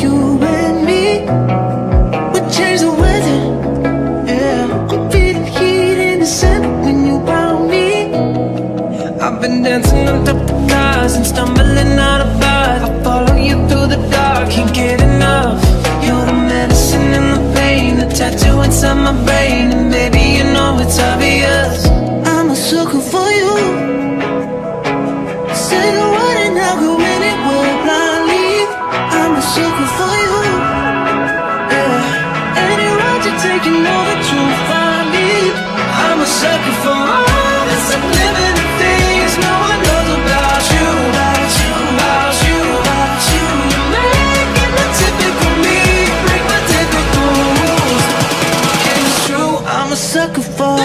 you and me would change the weather. Yeah, I'm feeling heat in December when you found me. I've been dancing on top of cars and stumbling out of bars. I follow you through the dark, can't get enough. You're the medicine and the pain, the tattoo inside my brain. And baby, you know it's obvious, I'm a sucker for you. Say the word and I'll go anywhere blindly. I'm a sucker for you. Yeah, any road you take, you know that you'll find me. I'm a sucker for all the subliminal things no one knows about you, about you, about you, about you. You make it the typical me, break my typical rules. And it's true, I'm a sucker for